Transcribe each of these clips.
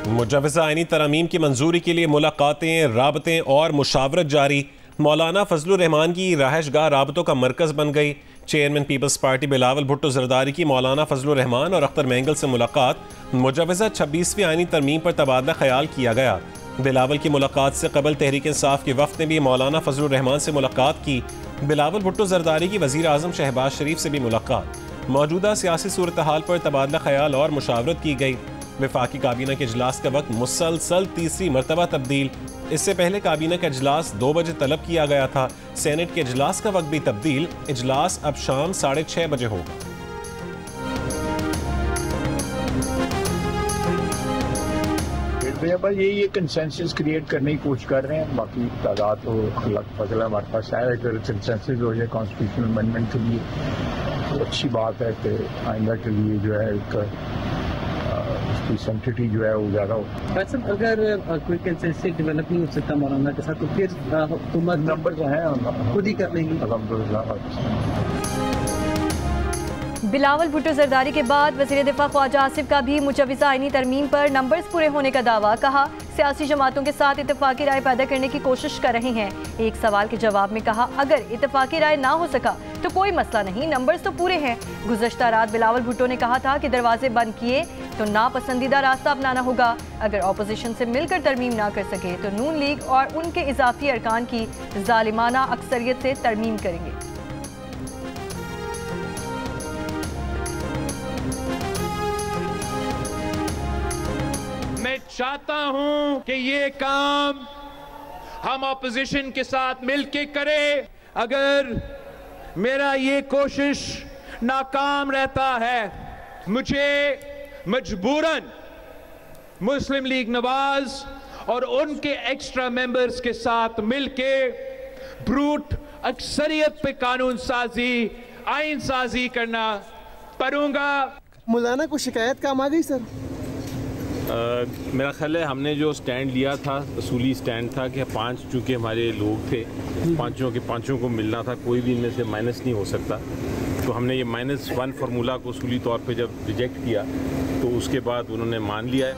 मुजव्वज़ा आईनी तरमीम की मंजूरी के लिए मुलाकातें, राबतें और मुशावरत जारी। मौलाना फजलुर रहमान की रहायशगाह राबतों का मरकज़ बन गई। Chairman people's party Bilawal Bhutto Zardari की मौलाना फजलुर रहमान और अख्तर मैंगल से मुलाकात। मुजव्वज़ा 26वीं आईनी तरमीम पर तबादला ख्याल किया गया। बिलावल की मुलाकात से कबल तहरीक इंसाफ के वफ़द ने भी मौलाना फजलुर रहमान से मुलाकात की। बिलावल भुट्टो जरदारी की वज़ीर आज़म शहबाज शरीफ से भी मुलाकात। मौजूदा सियासी सूरत हाल पर तबादला ख्याल और मुशावरत की गई। वफाकी काबीना के इजलास का वक्त मुसलसल तीसरी मरतबा तब्दील। इससे पहले काबीना का इजलास 2 बजे तलब किया गया था। सेनेट के इजलास का वक्त भी तब्दील। इजलास अब शाम 6:30 बजे होगा। बस यही कंसेंसस क्रिएट करने की कोशिश कर रहे हैं। बाकी तादाद तो फजल हमारे पास है। अगर कंसेंसस हो जाए कॉन्स्टिट्यूशनल अमेंडमेंट के लिए तो अच्छी बात है कि आइंदा के लिए जो है एक उसकी सेंसिटिविटी जो है वो ज़्यादा हो। वैसे अगर कोई कंसेंसस डेवलप नहीं हो सकता मौलाना के साथ तो फिर हुकूमत नंबर जो है खुद ही कर लेंगी। अल्हम्दुलिल्लाह। बिलावल भुट्टो जरदारी के बाद वज़ीर दिफा ख्वाजा आसिफ का भी मुजव्वज़ा आईनी तरमीम पर नंबर्स पूरे होने का दावा। कहा सियासी जमातों के साथ इत्तफाकी राय पैदा करने की कोशिश कर रहे हैं। एक सवाल के जवाब में कहा अगर इत्तफाकी राय ना हो सका तो कोई मसला नहीं, नंबर्स तो पूरे हैं। गुज़श्ता रात बिलावल भुट्टो ने कहा था कि दरवाजे बंद किए तो नापसंदीदा रास्ता अपनाना होगा। अगर ऑपोजिशन से मिलकर तरमीम ना कर सके तो नून लीग और उनके इजाफी अरकान की जालिमाना अक्सरियत से तरमीम करेंगे। मैं चाहता हूं कि ये काम हम ऑपोजिशन के साथ मिलकर करें। अगर मेरा ये कोशिश नाकाम रहता है मुझे मजबूरन मुस्लिम लीग नवाज और उनके एक्स्ट्रा मेंबर्स के साथ मिलके ब्रूट अक्सरियत पे कानून साजी, आइन साजी करना पड़ूंगा। मौलाना को शिकायत काम आ गई सर? मेरा ख्याल है हमने जो स्टैंड लिया था असूली स्टैंड था कि 5 चूँकि हमारे लोग थे, पाँचों के पाँचों को मिलना था, कोई भी इनमें से माइनस नहीं हो सकता। तो हमने ये -1 फार्मूला को असूली तौर पे जब रिजेक्ट किया तो उसके बाद उन्होंने मान लिया है।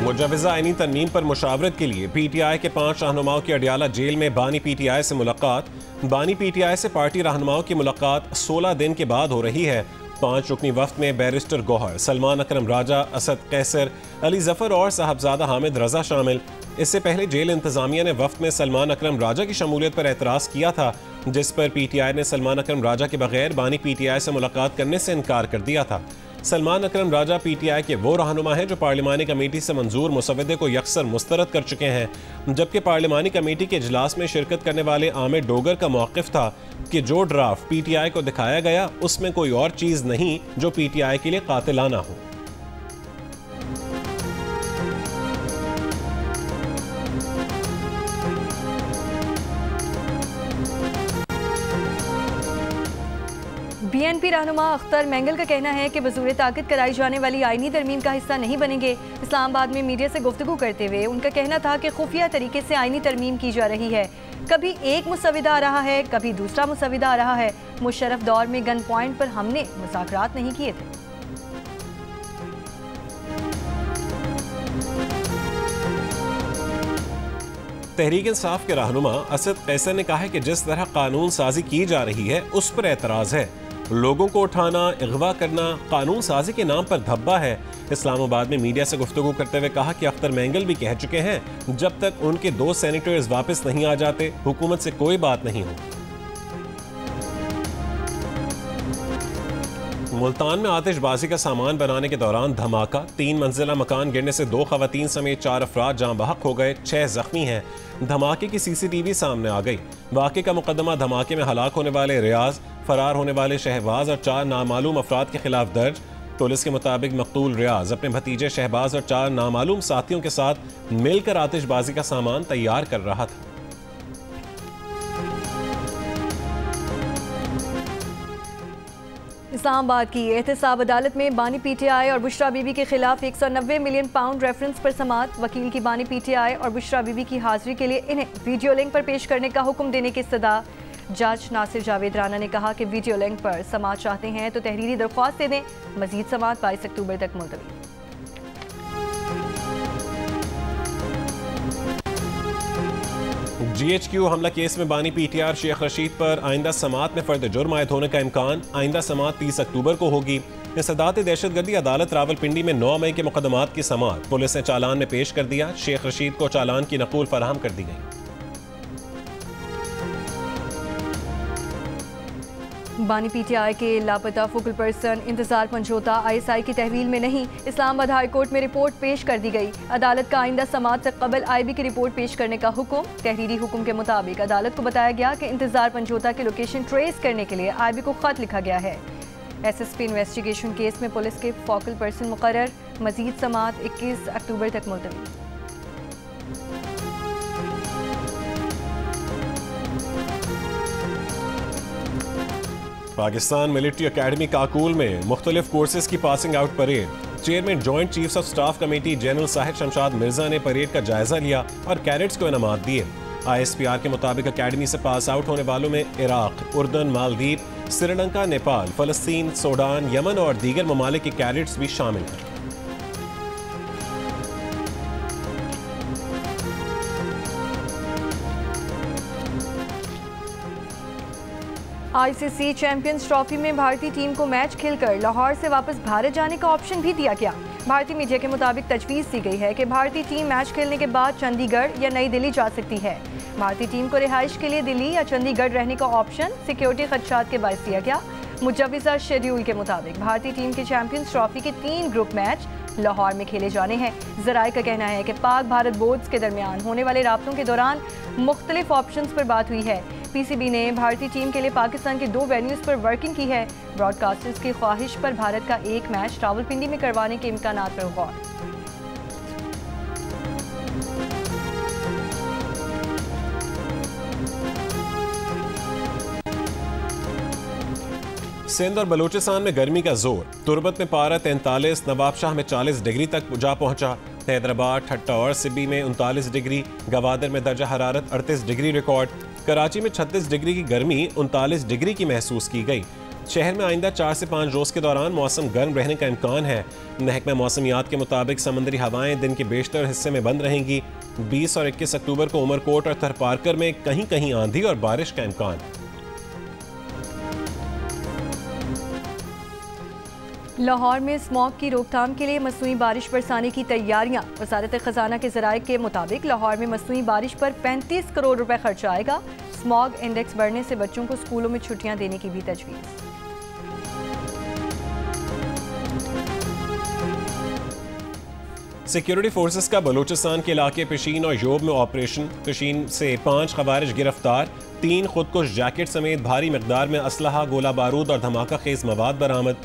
मुजव्वज़ा आईनी तरमीम पर मुशावरत के लिए PTI के 5 रहनुमाओं की अडियाला जेल में बानी PTI से मुलाकात। बानी PTI से पार्टी रहनुमाओं की मुलाकात 16 दिन के बाद हो रही है। 5 रुकनी वफ्द में बैरिस्टर गौहर, सलमान अकरम राजा, असद कैसर, अली जफर और साहबजादा हामिद रजा शामिल। इससे पहले जेल इंतजामिया ने वफ्द में सलमान अकरम राजा की शमूलियत पर एतराज़ किया था, जिस पर PTI ने सलमान अकरम राजा के बगैर बानी PTI से मुलाकात करने से इनकार कर दिया था। सलमान अकरम राजा PTI के वो रहनुमा हैं जो पार्लिमानी कमेटी से मंजूर मुसवदे को यकसर मुस्तरद कर चुके हैं, जबकि पार्लिमानी कमेटी के इजलास में शिरकत करने वाले आमिर डोगर का मौक़िफ़ था कि जो ड्राफ्ट PTI को दिखाया गया उसमें कोई और चीज़ नहीं जो PTI के लिए कातिलाना हो। BNP रहनुमा अख्तर मैंगल का कहना है कि बज़ूर ताकत कराई जाने वाली आईनी तरमीम का हिस्सा नहीं बनेंगे। इस्लामाबाद में मीडिया से गुफ्तगू करते हुए उनका कहना था कि खुफिया तरीके से आईनी तरमीम की जा रही है। कभी एक मुसविदा आ रहा है, कभी दूसरा मुसविदा आ रहा है। मुशर्रफ दौर में गन पॉइंट पर हमने मुज़ाकरात नहीं किए थे। तहरीक इंसाफ के रहनुमा असद कैसर ने कहा है कि जिस तरह कानून साजी की जा रही है उस पर एतराज़ है। लोगों को उठाना, अगवा करना कानून साजी के नाम पर धब्बा है। इस्लामाबाद में मीडिया से गुफ्तगू करते हुए कहा कि अख्तर मैंगल भी कह चुके हैं जब तक उनके 2 सेनेटर्स वापस नहीं आ जाते हुकूमत से कोई बात नहीं हो। मुल्तान में आतिशबाजी का सामान बनाने के दौरान धमाका, 3 मंजिला मकान गिरने से 2 खवातीन समेत 4 अफराद जाँ बहक हो गए, 6 जख्मी हैं। धमाके की CCTV सामने आ गई। वाक़े का मुकदमा धमाके में हलाक होने वाले रियाज, फरार होने वाले शहबाज और 4 नामालूम अफराद के खिलाफ दर्ज। पुलिस के मुताबिक मकतूल रियाज अपने भतीजे शहबाज और 4 नामालूम साथियों के साथ मिलकर आतिशबाजी का सामान तैयार कर रहा था। इस्लामाबाद की एहतसाब अदालत में बानी PTI और बुशरा बीबी के खिलाफ 190 मिलियन पाउंड रेफरेंस पर समाअत। वकील की बानी PTI और बुशरा बीबी की हाजिरी के लिए इन्हें वीडियो लिंक पर पेश करने का हुक्म देने की सदा। जज नासिर जावेद राना ने कहा कि वीडियो लिंक पर समाअत चाहते हैं तो तहरीरी दरख्वास्त दे दें। मजीद समाअत 22 अक्टूबर तक मुलतवी। GHQ हमला केस में बानी PTR शेख रशीद पर आइंदा समात में फर्द जुर्म आयद होने का इम्कान। आइंदा समात 30 अक्टूबर को होगी। इंसदात दहशतगर्दी अदालत रावलपिंडी में 9 मई के मुकदमात की समात पुलिस ने चालान में पेश कर दिया। शेख रशीद को चालान की नकूल फराहम कर दी गई। बानी PTI के लापता फोकल पर्सन इंतजार पंजोता ISI की तहवील में नहीं। इस्लामाबाद हाई कोर्ट में रिपोर्ट पेश कर दी गई। अदालत का आइंदा समात से कबल IB की रिपोर्ट पेश करने का हुक्म। तहरीरी हुक्म के मुताबिक अदालत को बताया गया कि इंतजार पंजोता की लोकेशन ट्रेस करने के लिए IB को खत लिखा गया है। SSP इन्वेस्टिगेशन केस में पुलिस के फोकल पर्सन मुकर्रर। मजीद समात 21 अक्टूबर तक मुलतवी। पाकिस्तान मिलिट्री अकेडमी काकूल में मुख्तलिफ कोर्सेज की passing out parade. Chairman joint chiefs of staff committee general Shahid Shamshad Mirza ने परेड का जायजा लिया और कैडेट्स को इनामात दिए। ISPR के मुताबिक अकेडमी से पास आउट होने वालों में इराक, उर्दन, मालदीव, श्रीलंका, नेपाल, फलस्तीन, सूडान, यमन और दीगर ममालिक के कैडेट्स भी शामिल हैं। ICC चैंपियंस ट्रॉफी में भारतीय टीम को मैच खेलकर लाहौर से वापस भारत जाने का ऑप्शन भी दिया गया। भारतीय मीडिया के मुताबिक तजवीज़ दी गई है कि भारतीय टीम मैच खेलने के बाद चंडीगढ़ या नई दिल्ली जा सकती है। भारतीय टीम को रिहाइश के लिए दिल्ली या चंडीगढ़ रहने का ऑप्शन सिक्योरिटी खदशात के बायस दिया गया। मुजव्वज़ा शेड्यूल के मुताबिक भारतीय टीम के चैंपियंस ट्रॉफी के 3 ग्रुप मैच लाहौर में खेले जाने हैं। ज़राए का कहना है कि पाक भारत बोर्ड्स के दरमियान होने वाले राब्तों के दौरान मुख्तलिफ ऑप्शंस पर बात हुई है। PCB ने भारतीय टीम के लिए पाकिस्तान के 2 वेन्यूज़ पर वर्किंग की है। ब्रॉडकास्टर्स की ख्वाहिश पर भारत का एक मैच रावलपिंडी में करवाने के इम्कानात पर गौर। सिंध और बलूचिस्तान में गर्मी का जोर। तुर्बत में पारा 43, नवाबशाह में 40 डिग्री तक जा पहुंचा। हैदराबाद, ठट्टा और सिब्बी में 39 डिग्री, गवादर में दर्जा हरारत 38 डिग्री रिकॉर्ड। कराची में 36 डिग्री की गर्मी 39 डिग्री की महसूस की गई। शहर में आइंदा 4 से 5 रोज के दौरान मौसम गर्म रहने का इम्कान है। महकमा मौसमियात के मुताबिक समंदरी हवाएं दिन के बेशतर हिस्से में बंद रहेंगी। 20 और 21 अक्टूबर को उमरकोट और थरपारकर में कहीं कहीं आंधी और बारिश का इम्कान है। लाहौर में स्मॉग की रोकथाम के लिए मसनूई बारिश बरसाने की तैयारियां। वजारत खजाना के ज़राए के मुताबिक लाहौर में मसनूई बारिश पर 35 करोड़ रुपए खर्च आएगा। स्मॉग इंडेक्स बढ़ने से बच्चों को स्कूलों में छुट्टियां देने की भी तजवीज़। सिक्योरिटी फोर्सेस का बलूचिस्तान के इलाके पेशीन और योब में ऑपरेशन। पेशीन से 5 खवारिज गिरफ्तार। 3 खुदकुश जैकेट समेत भारी मकदार में असलहा, गोला बारूद और धमाका खेज मवाद बरामद।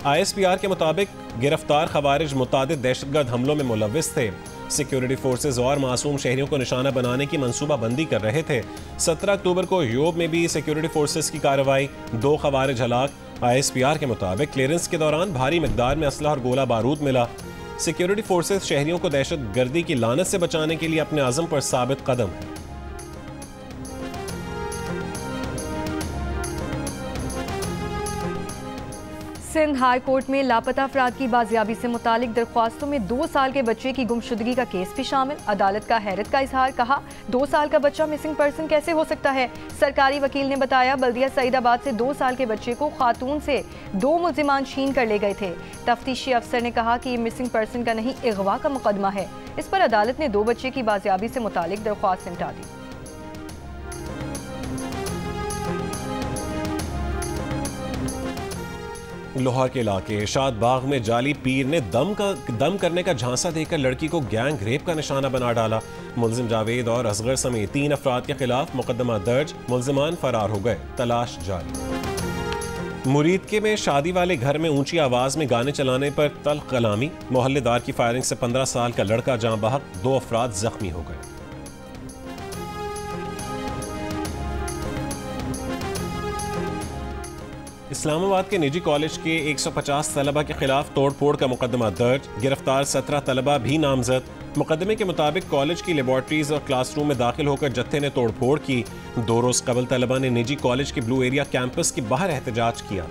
ISPR के मुताबिक गिरफ्तार खवारिज मुतादिद दहशतगर्द हमलों में मुलव्विस थे। सिक्योरिटी फोर्सेज और मासूम शहरियों को निशाना बनाने की मनसूबाबंदी कर रहे थे। 17 अक्टूबर को योब में भी सिक्योरिटी फोर्सेज की कार्रवाई, 2 खवारिज हलाक। ISPR के मुताबिक क्लियरेंस के दौरान भारी मकदार में असलहा और गोला बारूद मिला। सिक्योरिटी फोर्सेज शहरियों को दहशत गर्दी की लानत से बचाने के लिए अपने आज़म पर साबित कदम है। सिंध हाई कोर्ट में लापता अफराद की बाजियाबी से मुतालिक दरख्वास्तों में 2 साल के बच्चे की गुमशुदगी का केस भी शामिल। अदालत का हैरत का इजहार, कहा 2 साल का बच्चा मिसिंग पर्सन कैसे हो सकता है। सरकारी वकील ने बताया बल्दिया सईदाबाद से 2 साल के बच्चे को खातून से 2 मुल्जिमान छीन कर ले गए थे। तफ्तीशी अफसर ने कहा कि ये मिसिंग पर्सन का नहीं अगवा का मुकदमा है। इस पर अदालत ने 2 बच्चे की बाजियाबी से मुतालिक दरख्वास्त निपटा दी। लाहौर के इलाके शाद बाग में जाली पीर ने दम करने का झांसा देकर लड़की को गैंग रेप का निशाना बना डाला। मुल्जिम जावेद और असगर समेत 3 अफराद के खिलाफ मुकदमा दर्ज। मुल्जिमान फरार हो गए, तलाश जारी। मुरीदके में शादी वाले घर में ऊंची आवाज में गाने चलाने पर तल्ख कलामी। मोहल्लेदार की फायरिंग से 15 साल का लड़का जाँ बहक, 2 अफराद जख्मी हो गए। इस्लामाबाद के निजी कॉलेज के 150 तलबा के खिलाफ तोड़फोड़ का मुकदमा दर्ज। गिरफ्तार 17 तलबा भी नामजद। मुकदमे के मुताबिक कॉलेज की लेबॉर्ट्रीज और क्लासरूम में दाखिल होकर जत्थे ने तोड़फोड़ की। 2 रोज कबल तलबा ने निजी कॉलेज के ब्लू एरिया कैंपस के बाहर एहतजाज किया।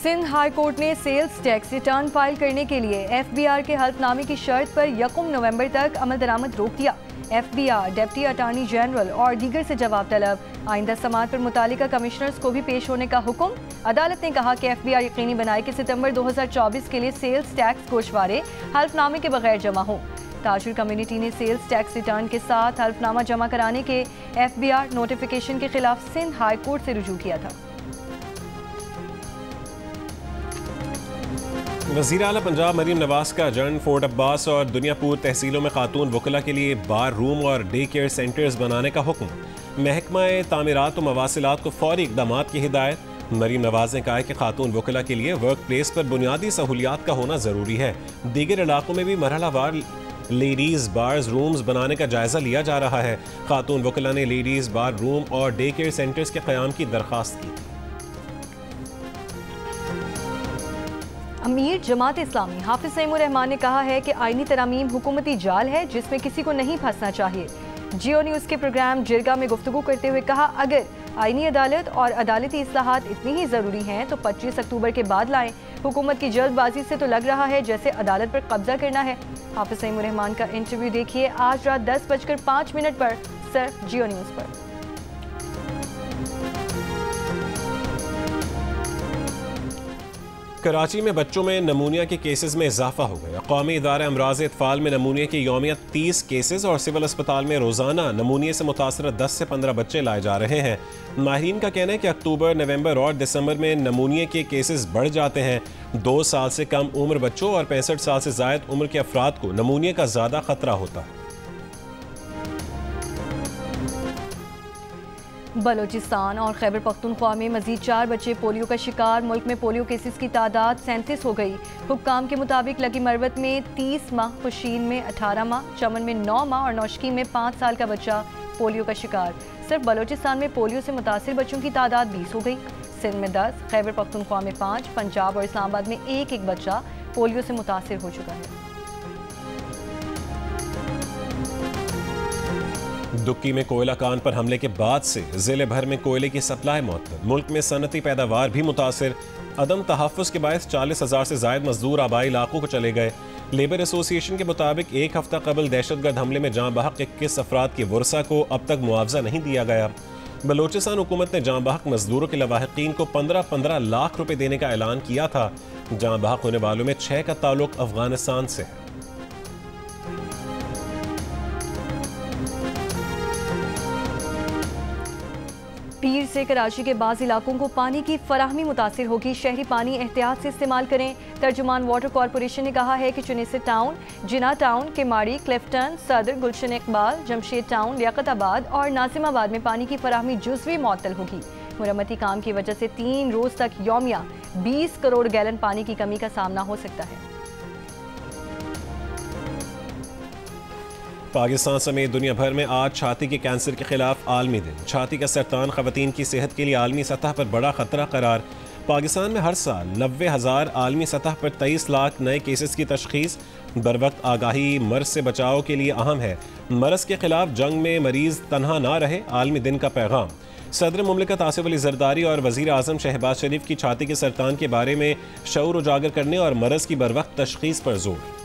सिंध हाई कोर्ट ने सेल्स टैक्स रिटर्न फाइल करने के लिए FBR के हल्फनामे की शर्त पर 1 नवंबर तक अमल दरामद रोक दिया। FBR, डिप्टी अटॉर्नी जनरल और दीगर से जवाब तलब। आइंदा समाअत पर मुतालिका कमिश्नर्स को भी पेश होने का हुक्म। अदालत ने कहा कि FBR यकीनी बनाए कि सितंबर 2024 के लिए सेल्स टैक्स गोशवारे हल्फनामे के बगैर जमा हो। ताजुर कम्युनिटी ने सेल्स टैक्स रिटर्न के साथ हल्फनामा जमा कराने के FBR नोटिफिकेशन के खिलाफ सिंध हाई कोर्ट से रुजू किया था। वज़ीर आला पंजाब मरीम नवाज का जर्न, फोर्ट अब्बास और दुनियापुर तहसीलों में खातून वकला के लिए बार रूम और डे केयर सेंटर्स बनाने का हुक्म। महकमा तामीरात और मवासिलात को फौरी इक़दामात की हिदायत। मरीम नवाज ने कहा है कि खातून वकला के लिए वर्क प्लेस पर बुनियादी सहूलियात का होना ज़रूरी है। दीगर इलाकों में भी मरहलावार लेडीज़ बार्स रूम्स बनाने का जायज़ा लिया जा रहा है। खातून वकला ने लेडीज़ बार रूम और डे केयर सेंटर्स के क़याम की दरख्वास्त की। अमीर जमात इस्लामी हाफिज सईमुर रहमान ने कहा है कि आईनी तरामीम हुकूमती जाल है जिसमें किसी को नहीं फंसना चाहिए। जियो न्यूज़ के प्रोग्राम जिरगा में गुफ्तगू करते हुए कहा, अगर आईनी अदालत और अदालती इस्लाहात इतनी ही ज़रूरी हैं तो 25 अक्टूबर के बाद लाएं। हुकूमत की जल्दबाजी से तो लग रहा है जैसे अदालत पर कब्जा करना है। हाफिज सईमुर रहमान का इंटरव्यू देखिए आज रात 10:05 पर सिर्फ जियो न्यूज़ पर। कराची में बच्चों में नमूनिया के केसेस में इजाफा हो गया। कौमी इदारा अमराज इत्फाल में नमूनिया की यौमियत 30 केसेस और सिविल अस्पताल में रोज़ाना नमूनिया से मुतासर 10 से 15 बच्चे लाए जा रहे हैं। माहिरीन का कहना है कि अक्टूबर, नवंबर और दिसंबर में नमूनिया के केसेस बढ़ जाते हैं। 2 साल से कम उम्र बच्चों और 65 साल से ज़ायद उम्र के अफराद को नमूनिया का ज़्यादा खतरा होता है। बलोचिस्तान और खैबर पख्तूनख्वा में मजीद 4 बच्चे पोलियो का शिकार। मुल्क में पोलियो केसेस की तादाद 37 हो गई। हुक्काम के मुताबिक लकी मरवत में 30 माह, खुशीन में 18 माह, चमन में 9 माह और नौशकी में 5 साल का बच्चा पोलियो का शिकार। सिर्फ बलोचिस्तान में पोलियो से मुतासिर बच्चों की तादाद 20 हो गई। सिंध में 10, खैबर पख्तूनख्वा में 5, पंजाब और इस्लामाबाद में एक बच्चा पोलियो से मुतासिर हो चुका है। दुक्की में कोयला कान पर हमले के बाद से जिले भर में कोयले की सप्लाई मअतल। मुल्क में सनती पैदावार भी मुतासिर। अदम तहफ़्फ़ुज़ के बायस 40,000 से ज़ायद मजदूर आबाई इलाकों को चले गए। लेबर एसोसिएशन के मुताबिक एक हफ्ता कबल दहशतगर्द हमले में जाँ बहक 21 अफराद की वर्सा को अब तक मुआवजा नहीं दिया गया। बलोचिस्तान हुकूमत ने जाँ बहक मजदूरों के लवाहिकीन को 15-15 लाख रुपए देने का ऐलान किया था। जाँ बहक होने वालों में 6 का ताल्लुक अफगानिस्तान से है। पीर से कराची के बाज़ इलाकों को पानी की फराहमी मुतासिर होगी। शहरी पानी एहतियात से इस्तेमाल करें। तर्जुमान वाटर कॉरपोरेशन ने कहा है कि चुनिसिर टाउन, जिना टाउन, केमाड़ी, क्लिफ्टन, सदर, गुलशन इकबाल, जमशेद टाउन, लियाकताबाद और नासिमाबाद में पानी की फराहमी जुज़वी मुअत्तल होगी। मुरम्मती काम की वजह से 3 रोज़ तक यौमिया 20 करोड़ गैलन पानी की कमी का सामना हो सकता है। पाकिस्तान समेत दुनिया भर में आज छाती के कैंसर के खिलाफ आलमी दिन। छाती का सरतान खवातीन की सेहत के लिए आलमी सतह पर बड़ा खतरा करार। पाकिस्तान में हर साल 90,000, आलमी सतह पर 23 लाख नए केसेस की तशखीस। बर वक्त आगाही मर्ज से बचाव के लिए अहम है। मर्ज के खिलाफ जंग में मरीज तनहा ना रहे, आलमी दिन का पैगाम। सदर मुमलिकत आसिफ अली जरदारी और वज़ीर आज़म शहबाज शरीफ की छाती के सरतान के बारे में शऊर उजागर करने और मर्ज की बर वक्त तशखीस पर जोर।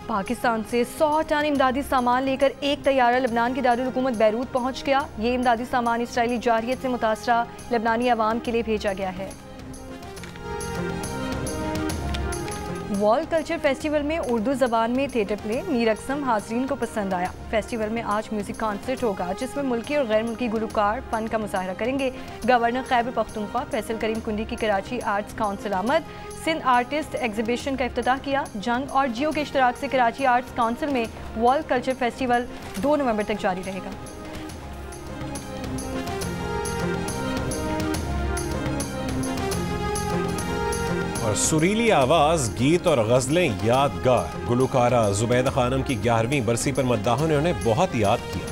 पाकिस्तान से 100 टन इमदादी सामान लेकर एक तैयारा लबनान की दारुल हुकूमत बैरूत पहुंच गया। ये इमदादी सामान इसराइली जारहियत से मुतासरा लबनानी अवाम के लिए भेजा गया है। वर्ल्ड कल्चर फेस्टिवल में उर्दू ज़बान में थिएटर प्ले मीर अक्सम हाज़रीन को पसंद आया। फेस्टिवल में आज म्यूज़िक कॉन्सर्ट होगा जिसमें मुल्की और गैर मुल्की गुलकार फ़न का मुज़ाहरा करेंगे। गवर्नर खैबर पख्तूनख्वा फैसल करीम कुंडी की कराची आर्ट्स काउंसिल आमद सिंध आर्टिस्ट एग्जीबिशन का इफ्तिताह किया। जंग और जियो के इश्तराक से कराची आर्ट्स काउंसिल में वर्ल्ड कल्चर फेस्टिवल 2 नवंबर तक जारी रहेगा। और सुरीली आवाज़, गीत और गज़लें यादगार। गुलकारा ज़ुबैदा खानम की 11वीं बरसी पर मद्दाहों ने उन्हें बहुत याद किया।